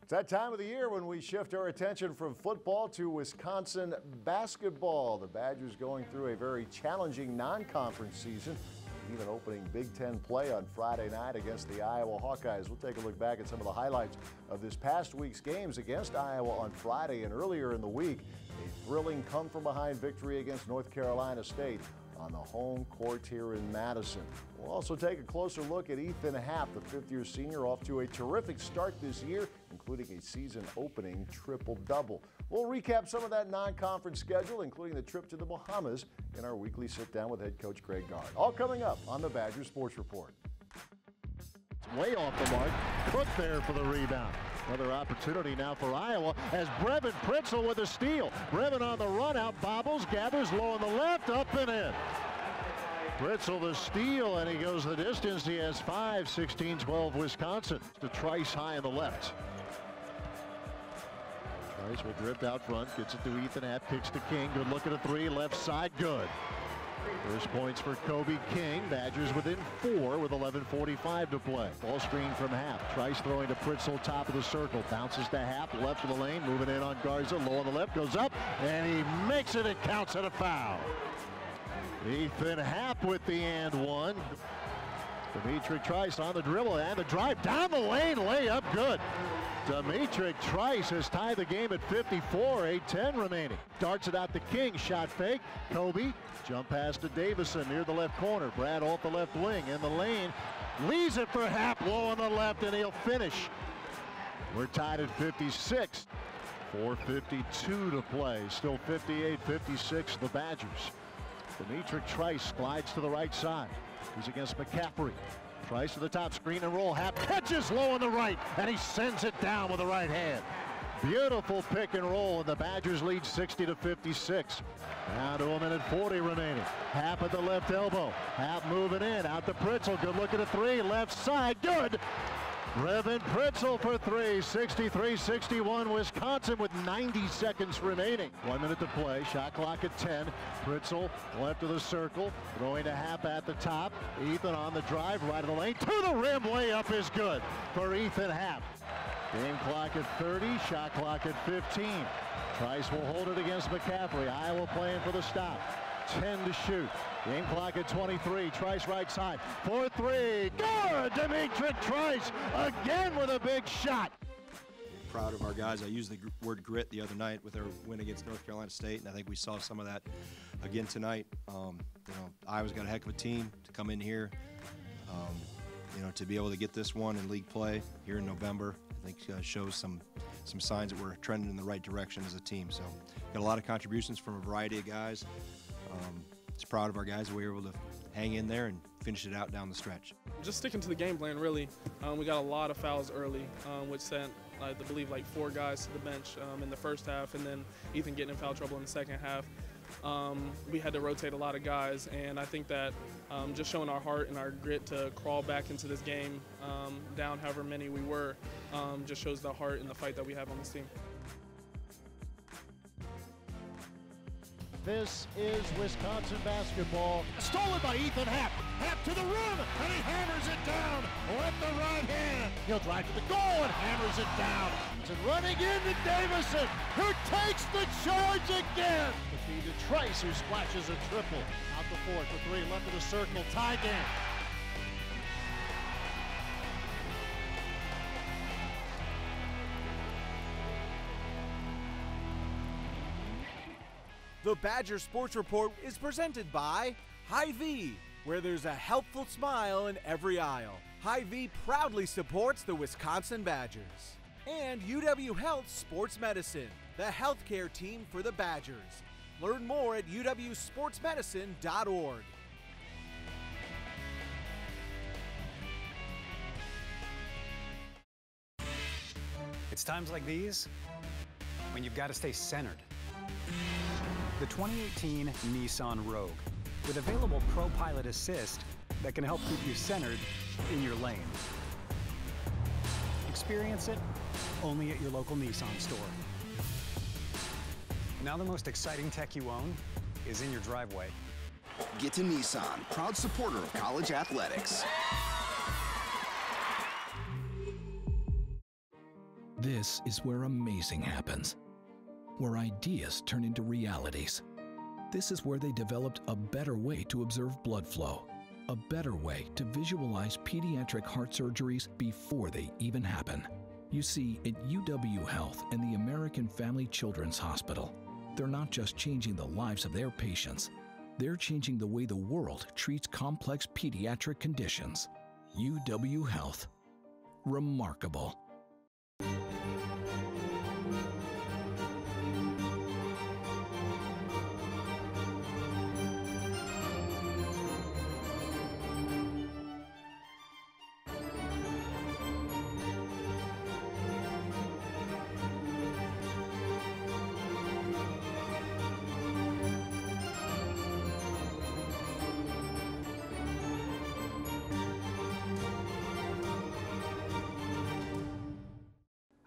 It's that time of the year when we shift our attention from football to Wisconsin basketball. The Badgers going through a very challenging non-conference season, even opening Big Ten play on Friday night against the Iowa Hawkeyes. We'll take a look back at some of the highlights of this past week's games against Iowa on Friday and earlier in the week. A thrilling come-from-behind victory against North Carolina State on the home court here in Madison. We'll also take a closer look at Ethan Happ, the fifth-year senior, off to a terrific start this year, including a season-opening triple-double. We'll recap some of that non-conference schedule, including the trip to the Bahamas, in our weekly sit-down with head coach Greg Gard. All coming up on the Badgers Sports Report. It's way off the mark. Cook there for the rebound. Another opportunity now for Iowa as Brevin Pritzel with a steal. Brevin on the run out, bobbles, gathers low on the left, up and in. Pritzel the steal, and he goes the distance. He has 5, 16-12 Wisconsin. To Trice high on the left. Trice will drift out front, gets it to Ethan Happ, kicks to King. Good look at a three, left side, good. First points for Kobe King. Badgers within 4 with 11:45 to play. Ball screen from Happ. Trice throwing to Pritzel, top of the circle. Bounces to Happ, left of the lane, moving in on Garza. Low on the left, goes up, and he makes it. It counts at a foul. Ethan Happ with the and one. Dimitri Trice on the dribble and the drive down the lane, layup good. Dimitri Trice has tied the game at 54, 8:10 remaining. Darts it out to King, shot fake. Kobe, jump pass to Davison near the left corner. Brad off the left wing in the lane. Leaves it for Happ, low on the left, and he'll finish. We're tied at 56. 4:52 to play. Still 58-56 the Badgers. Dimitri Trice glides to the right side. He's against McCaffrey. Trice to the top, screen and roll. Happ catches low on the right, and he sends it down with the right hand. Beautiful pick and roll, and the Badgers lead 60-56. Now to 1:40 remaining. Happ at the left elbow. Happ moving in, out to Pritzel. Good look at a three, left side, good. Brevin Pritzel for three, 63-61 Wisconsin with 90 seconds remaining. 1 minute to play, shot clock at 10. Pritzel left of the circle, throwing to Happ at the top. Ethan on the drive, right of the lane, to the rim, layup is good for Ethan Happ. Game clock at 30, shot clock at 15. Trice will hold it against McCaffrey. Iowa playing for the stop. 10 to shoot. Game clock at 23. Trice right side. 4-3. Good! Dimitri Trice again with a big shot. Proud of our guys. I used the word grit the other night with our win against North Carolina State, and I think we saw some of that again tonight. Iowa's got a heck of a team to come in here. To be able to get this one in league play here in November, I think shows some signs that we're trending in the right direction as a team. So got a lot of contributions from a variety of guys. Just proud of our guys that we were able to hang in there and finish it out down the stretch. Just sticking to the game plan, really. We got a lot of fouls early, which sent, I believe, 4 guys to the bench in the first half, and then Ethan getting in foul trouble in the second half. We had to rotate a lot of guys, and I think that just showing our heart and our grit to crawl back into this game, down however many we were, just shows the heart and the fight that we have on this team. This is Wisconsin basketball. Stolen by Ethan Happ. Happ to the rim, and he hammers it down with the right hand. He'll drive to the goal and hammers it down. And running into Davison, who takes the charge again. The feed to Trice, who splashes a triple. Out the fourth, the three left of the circle, tie game. The Badger Sports Report is presented by Hy-Vee, where there's a helpful smile in every aisle. Hy-Vee proudly supports the Wisconsin Badgers. And UW Health Sports Medicine, the healthcare team for the Badgers. Learn more at uwsportsmedicine.org. It's times like these when you've got to stay centered. The 2018 Nissan Rogue, with available Pro Pilot Assist that can help keep you centered in your lane. Experience it only at your local Nissan store. Now the most exciting tech you own is in your driveway. Get to Nissan, proud supporter of college athletics. This is where amazing happens, where ideas turn into realities. This is where they developed a better way to observe blood flow, a better way to visualize pediatric heart surgeries before they even happen. You see, at UW Health and the American Family Children's Hospital, they're not just changing the lives of their patients, they're changing the way the world treats complex pediatric conditions. UW Health. Remarkable.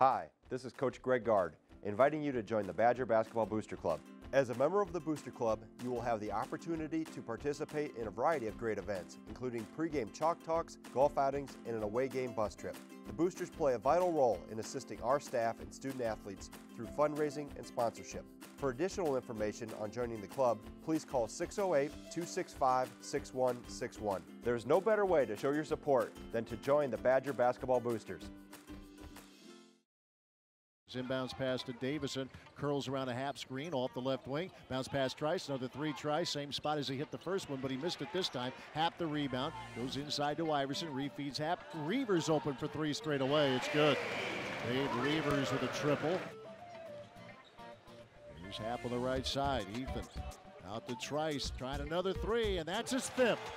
Hi, this is Coach Greg Gard, inviting you to join the Badger Basketball Booster Club. As a member of the Booster Club, you will have the opportunity to participate in a variety of great events, including pregame chalk talks, golf outings, and an away game bus trip. The Boosters play a vital role in assisting our staff and student athletes through fundraising and sponsorship. For additional information on joining the club, please call 608-265-6161. There's no better way to show your support than to join the Badger Basketball Boosters. Inbounds pass to Davison, curls around a Happ screen off the left wing. Bounce pass Trice, another three tries, same spot as he hit the first one, but he missed it this time. Happ the rebound, goes inside to Iverson, refeeds Happ. Reavers open for three straight away. It's good. Dave Reavers with a triple. Here's Happ on the right side. Ethan out to Trice, trying another three, and that's his fifth.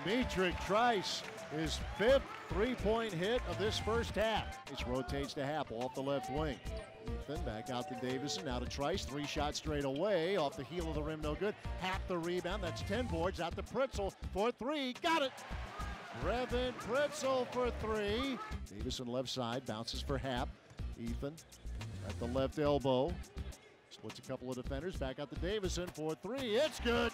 Dimitri Trice, his fifth three-point hit of this first half. It rotates to Happ off the left wing. Ethan back out to Davison, now to Trice. Three shots straight away, off the heel of the rim, no good. Happ the rebound, that's 10 boards, out to Pritzel for three, got it! Brevin Pritzel for three. Davison left side, bounces for Happ. Ethan at the left elbow. Splits a couple of defenders, back out to Davison for three, it's good!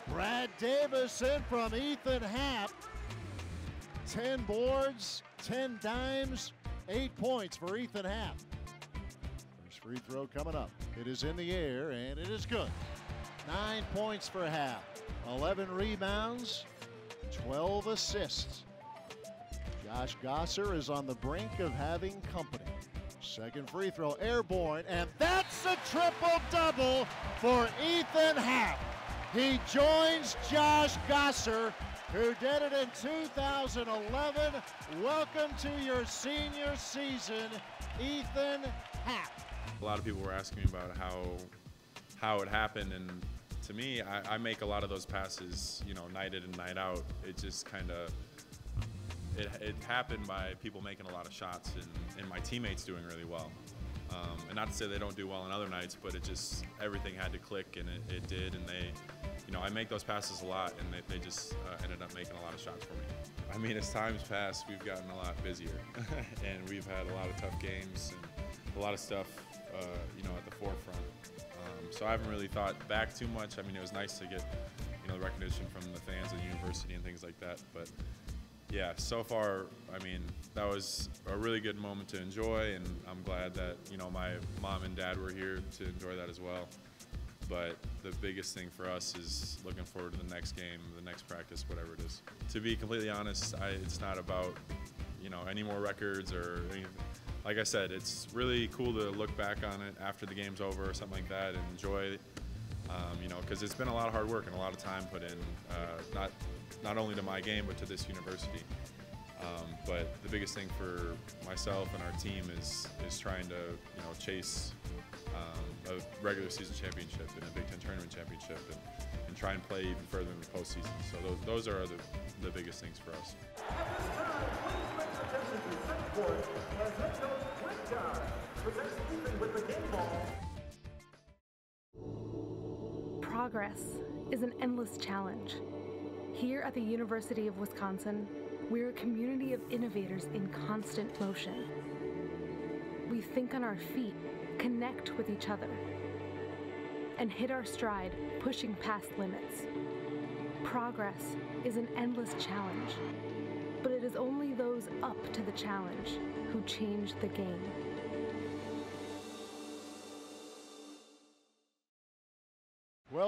Brad Davison from Ethan Happ. 10 boards, 10 dimes, 8 points for Ethan Happ. First free throw coming up. It is in the air, and it is good. 9 points for Happ. 11 rebounds, 12 assists. Josh Gosser is on the brink of having company. Second free throw, airborne, and that's a triple-double for Ethan Happ. He joins Josh Gosser, who did it in 2011. Welcome to your senior season, Ethan Happ. A lot of people were asking me about how it happened, and to me, I make a lot of those passes, you know, night in and night out. It just kind of, it happened by people making a lot of shots and my teammates doing really well. And not to say they don't do well on other nights, but it just, everything had to click, and it did, and they, you know, I make those passes a lot, and they just ended up making a lot of shots for me. I mean, as time's passed, we've gotten a lot busier, and we've had a lot of tough games and a lot of stuff, you know, at the forefront. So I haven't really thought back too much. I mean, it was nice to get, you know, the recognition from the fans of the university and things like that, but yeah, so far, I mean, that was a really good moment to enjoy, and I'm glad that, you know, my mom and dad were here to enjoy that as well. But the biggest thing for us is looking forward to the next game, the next practice, whatever it is. To be completely honest, it's not about, you know, any more records or anything. Like I said, it's really cool to look back on it after the game's over or something like that and enjoy it, you know, because it's been a lot of hard work and a lot of time put in, not only to my game, but to this university. But the biggest thing for myself and our team is trying to, you know, chase a regular season championship and a Big Ten tournament championship and try and play even further in the postseason. So those are the biggest things for us. Progress is an endless challenge. Here at the University of Wisconsin, we're a community of innovators in constant motion. We think on our feet, connect with each other, and hit our stride, pushing past limits. Progress is an endless challenge, but it is only those up to the challenge who change the game.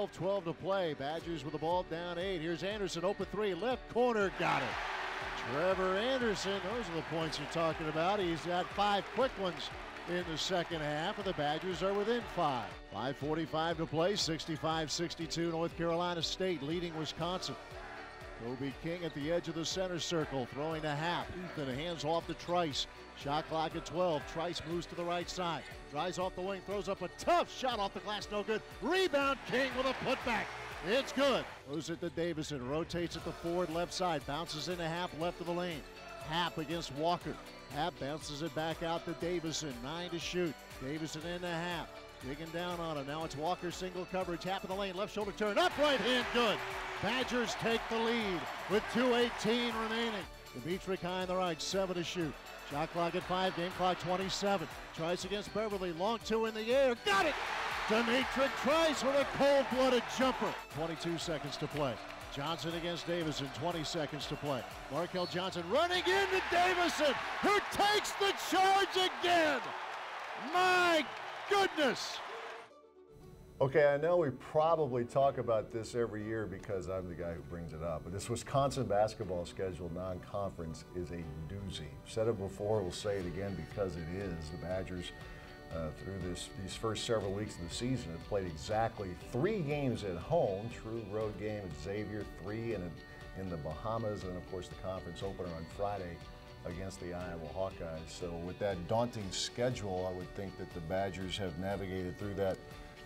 12-12 to play. Badgers with the ball down 8. Here's Anderson, open 3, left corner, got it. Trevor Anderson, those are the points you're talking about. He's got 5 quick ones in the second half, and the Badgers are within 5. 5:45 to play, 65-62, North Carolina State leading Wisconsin. Kobe King at the edge of the center circle, throwing to Happ. Ethan hands off to Trice. Shot clock at 12. Trice moves to the right side. Drives off the wing, throws up a tough shot off the glass, no good. Rebound, King with a putback. It's good. Throws it to Davison, rotates at the forward left side, bounces into Happ left of the lane. Happ against Walker. Happ bounces it back out to Davison, 9 to shoot. Davison into Happ, digging down on him. Now it's Walker single coverage, Happ in the lane, left shoulder turn, up right hand, good. Badgers take the lead with 2:18 remaining. Dimitri High on the right, 7 to shoot. Shot clock at 5, game clock 27. Trice against Beverly, long 2 in the air, got it! Dimitri Trice with a cold-blooded jumper. 22 seconds to play. Johnson against Davison, 20 seconds to play. Markel Johnson running into Davison, who takes the charge again! My goodness! Okay, I know we probably talk about this every year because I'm the guy who brings it up, but this Wisconsin basketball schedule non-conference is a doozy. Said it before, we'll say it again because it is. The Badgers, through these first several weeks of the season, have played exactly 3 games at home. True road game at Xavier, 3 in the Bahamas, and of course the conference opener on Friday against the Iowa Hawkeyes. So with that daunting schedule, I would think that the Badgers have navigated through that,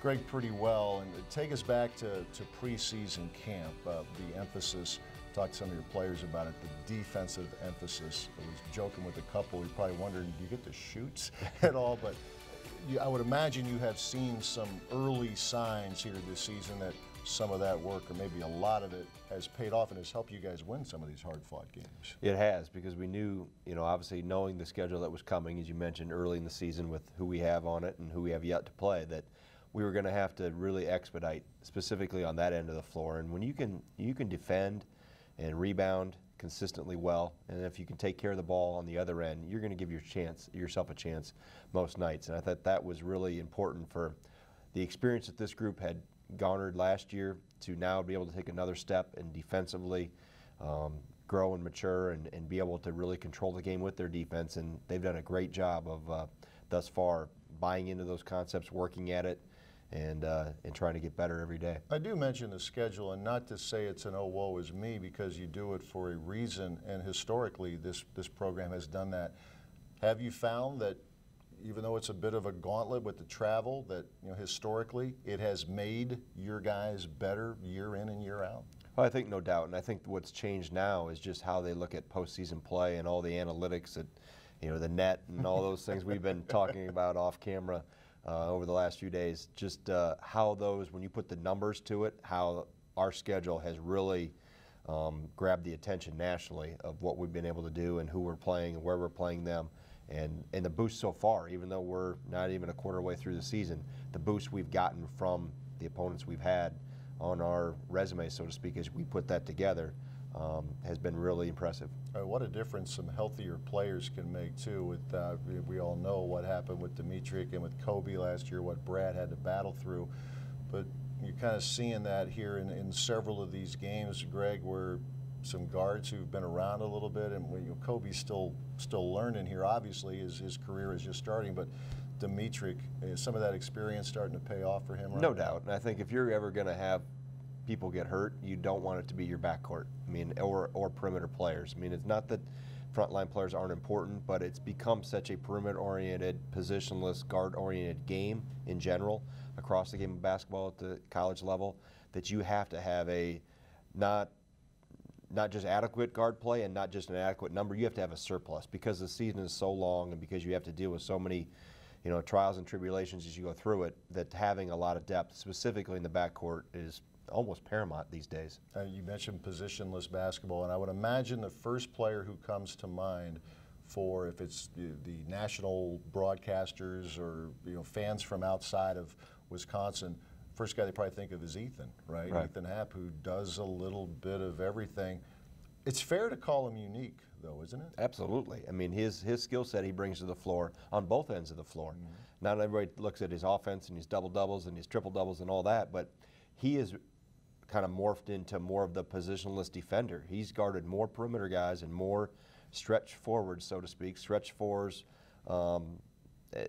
Greg, pretty well. And take us back to preseason camp, the emphasis, talk to some of your players about it, the defensive emphasis. I was joking with a couple, you're probably wondering, do you get to shoot at all? But I would imagine you have seen some early signs here this season that some of that work, or maybe a lot of it, has paid off and has helped you guys win some of these hard-fought games. It has, because we knew, obviously knowing the schedule that was coming, as you mentioned, early in the season with who we have on it and who we have yet to play, that we were going to have to really expedite, specifically on that end of the floor. And when you can defend and rebound consistently well, and if you can take care of the ball on the other end, you're going to give yourself a chance most nights. And I thought that was really important for the experience that this group had garnered last year to now be able to take another step and defensively grow and mature and be able to really control the game with their defense. And they've done a great job of thus far buying into those concepts, working at it, and trying to get better every day. I do mention the schedule, and not to say it's an oh woe is me, because you do it for a reason, and historically this program has done that. Have you found that even though it's a bit of a gauntlet with the travel, that historically it has made your guys better year in and year out? Well, I think no doubt, and I think what's changed now is just how they look at postseason play and all the analytics that, the net and all those things we've been talking about off camera over the last few days. Just how those, when you put the numbers to it, how our schedule has really grabbed the attention nationally of what we've been able to do and who we're playing and where we're playing them. And the boost so far, even though we're not even a quarter way through the season, the boost we've gotten from the opponents we've had on our resume, so to speak, as we put that together, has been really impressive. What a difference some healthier players can make too. With we all know what happened with Dimitri and with Kobe last year, what Brad had to battle through, but you're kind of seeing that here in several of these games, Greg, where some guards who've been around a little bit, and Kobe's still learning here. Obviously, his career is just starting, but Dimitri, some of that experience starting to pay off for him. Right no doubt, and I think if you're ever going to have people get hurt, you don't want it to be your backcourt. Or perimeter players. It's not that frontline players aren't important, but it's become such a perimeter-oriented, positionless, guard-oriented game in general across the game of basketball at the college level that you have to have a not just adequate guard play and not just an adequate number. You have to have a surplus because the season is so long and because you have to deal with so many trials and tribulations as you go through it, that having a lot of depth, specifically in the backcourt, is almost paramount these days. You mentioned positionless basketball, and I would imagine the first player who comes to mind for, if it's the national broadcasters or fans from outside of Wisconsin, first guy they probably think of is Ethan, right? Ethan Happ, who does a little bit of everything. It's fair to call him unique, though, isn't it? Absolutely. His skill set he brings to the floor on both ends of the floor. Not everybody looks at his offense and his double-doubles and his triple-doubles and all that, but he is kind of morphed into more of the positionless defender. He's guarded more perimeter guys and more stretch forwards, so to speak, stretch fours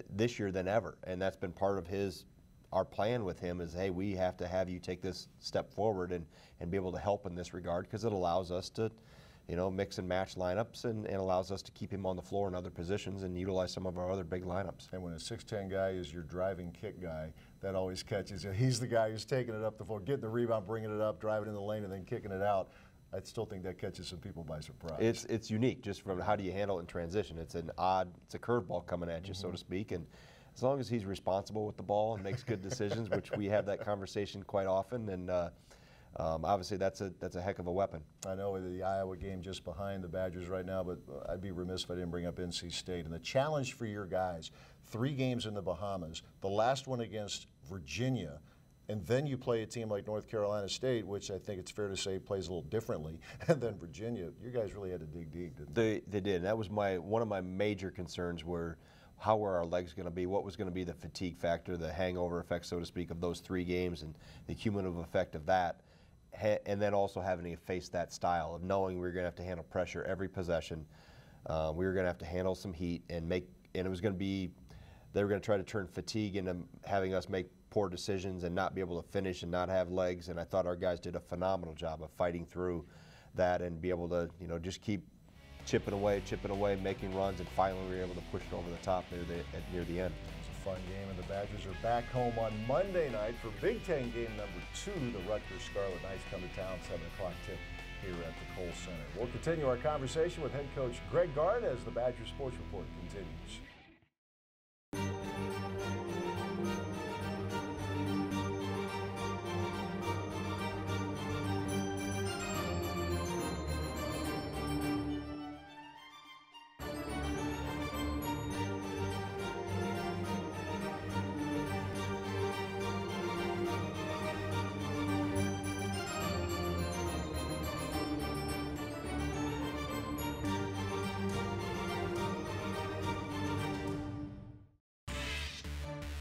this year than ever. And that's been part of our plan with him is, hey, we have to have you take this step forward and be able to help in this regard, because it allows us to, mix and match lineups and allows us to keep him on the floor in other positions and utilize some of our other big lineups. And when a 6'10" guy is your driving kick guy, that always catches you. He's the guy who's taking it up the floor, getting the rebound, bringing it up, driving in the lane, and then kicking it out. I still think that catches some people by surprise. It's unique just from how do you handle it in transition. It's a curveball coming at you, so to speak. And as long as he's responsible with the ball and makes good decisions, which we have that conversation quite often, and obviously that's a heck of a weapon. I know the Iowa game just behind the Badgers right now, but I'd be remiss if I didn't bring up NC State. And the challenge for your guys, 3 games in the Bahamas, the last one against Virginia, and then you play a team like North Carolina State, which I think it's fair to say plays a little differently, and then Virginia. You guys really had to dig deep, didn't they? They did. And that was one of my major concerns were how were our legs going to be, what was going to be the fatigue factor, the hangover effect, so to speak, of those 3 games and the cumulative effect of that. And then also having to face that style of knowing we were going to have to handle pressure every possession. We were going to have to handle some heat and it was going to be, they were going to try to turn fatigue into having us make poor decisions and not be able to finish and not have legs. And I thought our guys did a phenomenal job of fighting through that and be able to, just keep chipping away, making runs, and finally we were able to push it over the top near the end. It's a fun game, and the Badgers are back home on Monday night for Big Ten game number 2. The Rutgers Scarlet Knights come to town, 7 o'clock tip here at the Kohl Center. We'll continue our conversation with head coach Greg Gard as the Badgers Sports Report continues.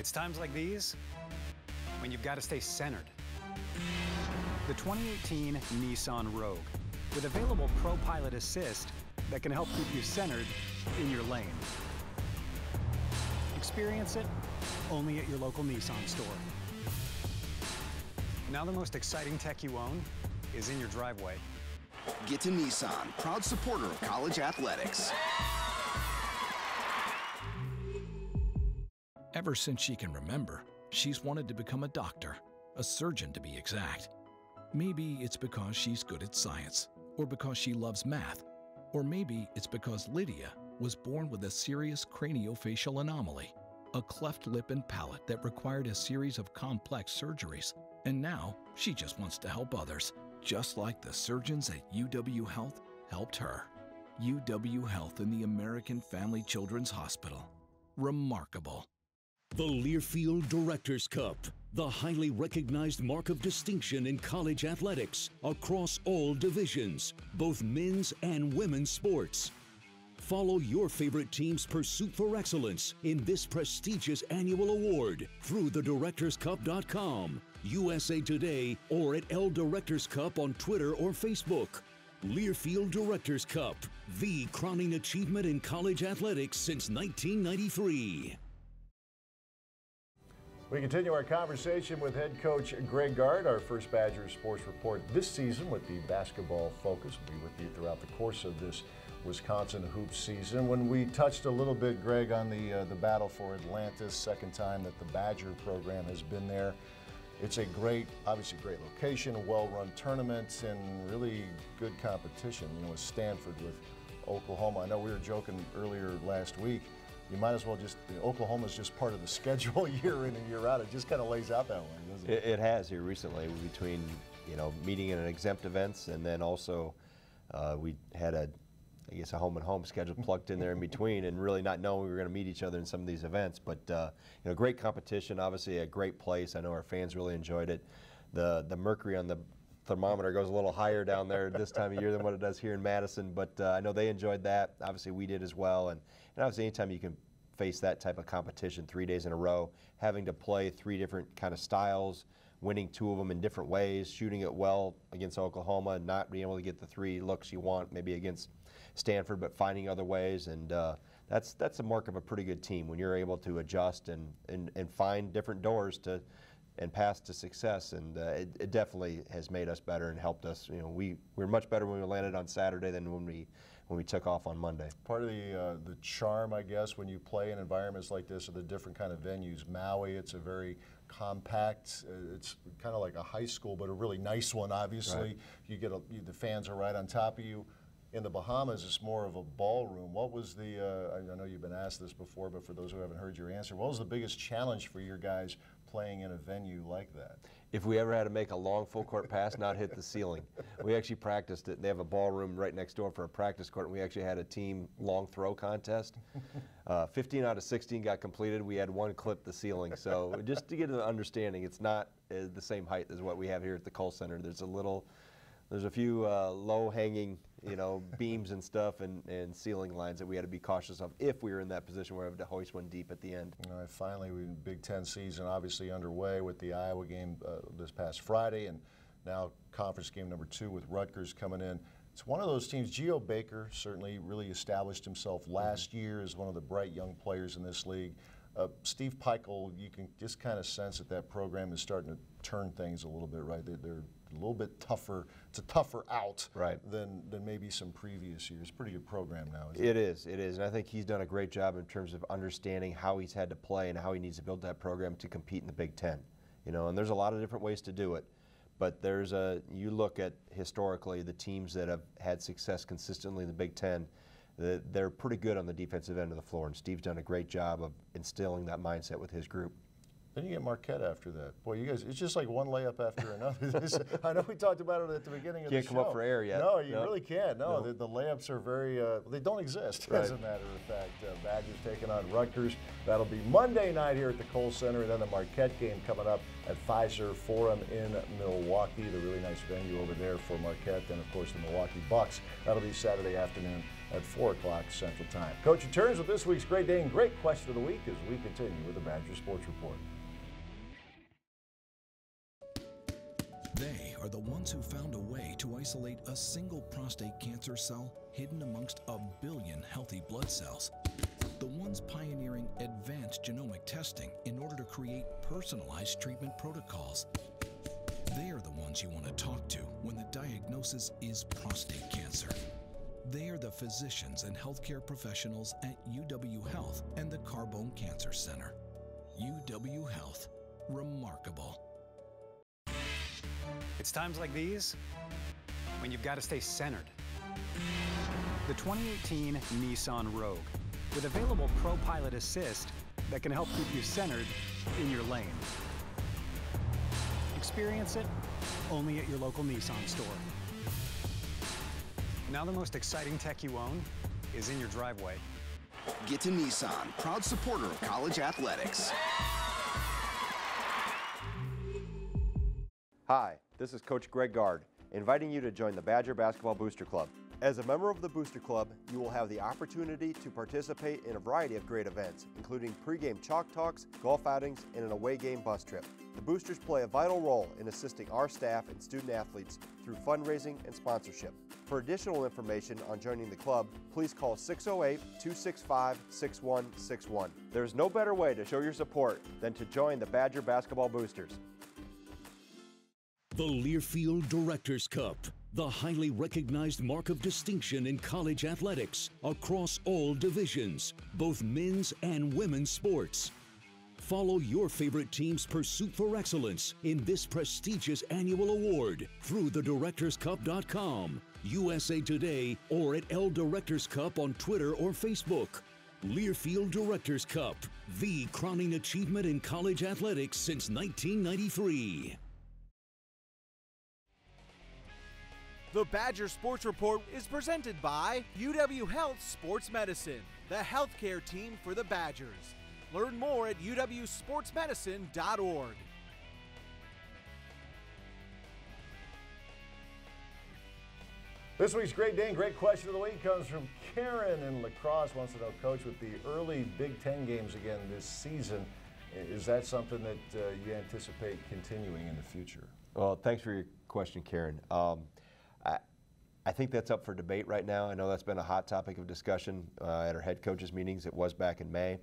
It's times like these when you've got to stay centered. The 2018 Nissan Rogue, with available Pro Pilot Assist that can help keep you centered in your lane. Experience it only at your local Nissan store. Now the most exciting tech you own is in your driveway. Get to Nissan, proud supporter of college athletics. Ever since she can remember, she's wanted to become a doctor, a surgeon to be exact. Maybe it's because she's good at science, or because she loves math, or maybe it's because Lydia was born with a serious craniofacial anomaly, a cleft lip and palate that required a series of complex surgeries. And now she just wants to help others, just like the surgeons at UW Health helped her. UW Health and the American Family Children's Hospital. Remarkable. The Learfield Directors Cup, the highly recognized mark of distinction in college athletics across all divisions, both men's and women's sports. Follow your favorite team's pursuit for excellence in this prestigious annual award through thedirectorscup.com, USA Today, or at L Directors Cup on Twitter or Facebook. Learfield Directors Cup, the crowning achievement in college athletics since 1993. We continue our conversation with head coach Greg Gard, our first Badgers Sports Report this season with the basketball focus. We'll be with you throughout the course of this Wisconsin hoops season. When we touched a little bit, Greg, on the battle for Atlantis, second time that the Badger program has been there. It's a obviously great location, a well-run tournament, and really good competition. With Stanford, with Oklahoma. I know we were joking earlier last week. You might as well Oklahoma's just part of the schedule year in and year out. It just kind of lays out that way, doesn't it? It has here recently between, meeting in exempt events and then also we had a home and home schedule plugged in there in between and really not knowing we were going to meet each other in some of these events. But, great competition, obviously a great place. I know our fans really enjoyed it. The mercury on the thermometer goes a little higher down there this time of year than what it does here in Madison, but I know they enjoyed that. Obviously we did as well, and obviously anytime you can face that type of competition 3 days in a row, having to play 3 different kind of styles winning 2 of them in different ways, shooting it well against Oklahoma, and not being able to get the 3 looks you want, maybe against Stanford, but finding other ways. And that's a mark of a pretty good team when you're able to adjust and find different doors and path to success. And it definitely has made us better and helped us. You know, we were much better when we landed on Saturday than when we took off on Monday. Part of the charm, I guess, when you play in environments like this, are the different kind of venues. Maui, it's a very compact, it's kind of like a high school, but a really nice one, obviously. Right. You get the fans are right on top of you. In the Bahamas, it's more of a ballroom. What was I know you've been asked this before, but for those who haven't heard your answer, what was the biggest challenge for your guys playing in a venue like that? If we ever had to make a long full court pass, not hit the ceiling. We actually practiced it. They have a ballroom right next door for a practice court, and we actually had a team long throw contest. 15 out of 16 got completed. We had 1 clip the ceiling. So just to get an understanding, it's not the same height as what we have here at the Kohl Center. There's a few low-hanging, beams and stuff and ceiling lines that we had to be cautious of if we were in that position where we have to hoist one deep at the end. All right, finally, Big Ten season obviously underway with the Iowa game this past Friday, and now conference game number 2 with Rutgers coming in. It's one of those teams. Geo Baker certainly really established himself last year as one of the bright young players in this league. Steve Pikul, you can just kind of sense that program is starting to turn things a little bit, right? They're a little bit tougher. It's a tougher out than maybe some previous years. Pretty good program now, isn't it? It is. And I think he's done a great job in terms of understanding how he's had to play and how he needs to build that program to compete in the Big Ten. And there's a lot of different ways to do it. But you look at historically the teams that have had success consistently in the Big Ten, they're pretty good on the defensive end of the floor, and Steve's done a great job of instilling that mindset with his group. Then you get Marquette after that. Boy, you guys, it's just like one layup after another. I know we talked about it at the beginning of the show. Can't come up for air yet. No, you really can't. No. The layups are very, they don't exist, as a matter of fact. Badgers taking on Rutgers. That'll be Monday night here at the Kohl Center, and then the Marquette game coming up at Pfizer Forum in Milwaukee, the really nice venue over there for Marquette. And, of course, the Milwaukee Bucks. That'll be Saturday afternoon at 4 o'clock Central Time. Coach returns with this week's Great Day and Great Question of the Week as we continue with the Badger Sports Report. They are the ones who found a way to isolate a single prostate cancer cell hidden amongst a billion healthy blood cells. The ones pioneering advanced genomic testing in order to create personalized treatment protocols. They are the ones you want to talk to when the diagnosis is prostate cancer. They are the physicians and healthcare professionals at UW Health and the Carbone Cancer Center. UW Health. Remarkable. It's times like these when you've got to stay centered. The 2018 Nissan Rogue, with available Pro Pilot Assist that can help keep you centered in your lane. Experience it only at your local Nissan store. Now the most exciting tech you own is in your driveway. Get to Nissan, proud supporter of college athletics. Hi, this is Coach Greg Gard, inviting you to join the Badger Basketball Booster Club. As a member of the Booster Club, you will have the opportunity to participate in a variety of great events, including pregame chalk talks, golf outings, and an away game bus trip. The Boosters play a vital role in assisting our staff and student athletes through fundraising and sponsorship. For additional information on joining the club, please call 608-265-6161. There's no better way to show your support than to join the Badger Basketball Boosters. The Learfield Directors Cup, the highly recognized mark of distinction in college athletics across all divisions, both men's and women's sports. Follow your favorite team's pursuit for excellence in this prestigious annual award through thedirectorscup.com, USA Today, or at L Directors Cup on Twitter or Facebook. Learfield Directors Cup, the crowning achievement in college athletics since 1993. The Badger Sports Report is presented by UW Health Sports Medicine, the healthcare team for the Badgers. Learn more at uwsportsmedicine.org. This week's Great Day and Great Question of the Week comes from Karen in La Crosse. Wants to know, Coach, with the early Big Ten games again this season, Is that something that you anticipate continuing in the future? Well, thanks for your question, Karen. I think that's up for debate right now. I know that's been a hot topic of discussion at our head coaches meetings. It was back in May.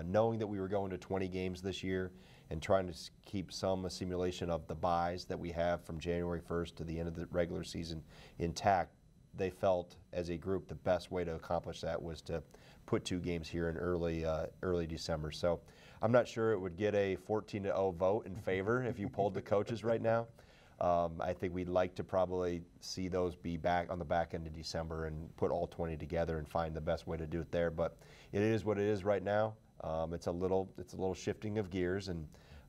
Knowing that we were going to 20 games this year and trying to keep some simulation of the buys that we have from January 1st to the end of the regular season intact, they felt as a group the best way to accomplish that was to put 2 games here in early December. So I'm not sure it would get a 14-0 vote in favor if you polled the coaches right now. I think we'd like to probably see those be back on the back end of December and put all 20 together and find the best way to do it there. But it is what it is right now. It's a little shifting of gears,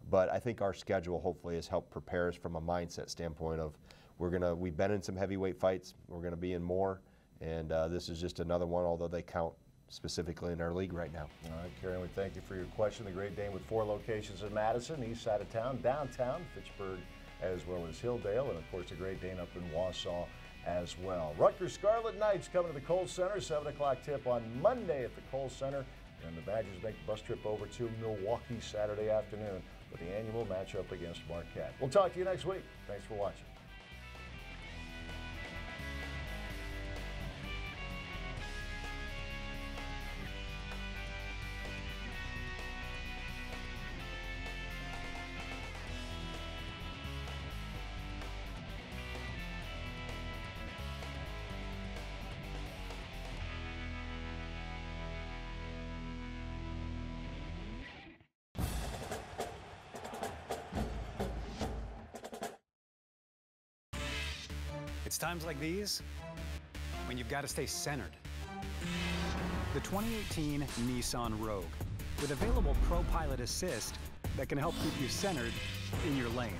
but I think our schedule hopefully has helped prepare us from a mindset standpoint of we've been in some heavyweight fights. We're gonna be in more, and this is just another one. Although they count specifically in our league right now. All right, Karen, we thank you for your question. The Great Dane with 4 locations in Madison, east side of town, downtown, Fitchburg, as well as Hilldale, and of course the Great Dane up in Wausau as well. Rutgers Scarlet Knights coming to the Kohl Center, 7 o'clock tip on Monday at the Kohl Center, and the Badgers make the bus trip over to Milwaukee Saturday afternoon for the annual matchup against Marquette. We'll talk to you next week. Thanks for watching. It's times like these when you've got to stay centered. The 2018 Nissan Rogue, with available Pro Pilot Assist that can help keep you centered in your lane.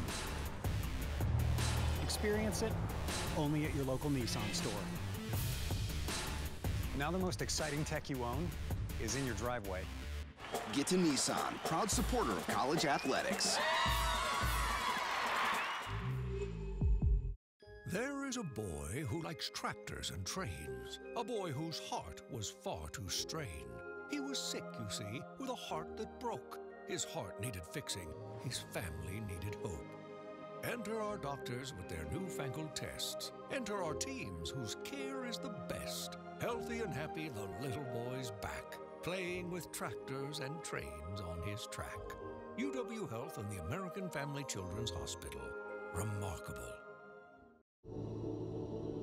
Experience it only at your local Nissan store. Now the most exciting tech you own is in your driveway. Get to Nissan, proud supporter of college athletics. There is a boy who likes tractors and trains, a boy whose heart was far too strained. He was sick, you see, with a heart that broke. His heart needed fixing, his family needed hope. Enter our doctors with their newfangled tests. Enter our teams whose care is the best. Healthy and happy, the little boy's back, playing with tractors and trains on his track. UW Health and the American Family Children's Hospital. Remarkable.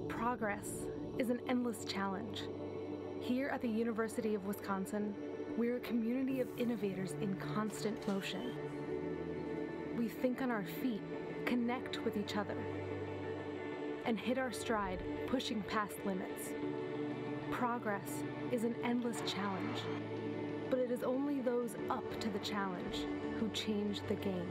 Progress is an endless challenge. Here at the University of Wisconsin, we're a community of innovators in constant motion. We think on our feet, connect with each other, and hit our stride, pushing past limits. Progress is an endless challenge, but it is only those up to the challenge who change the game.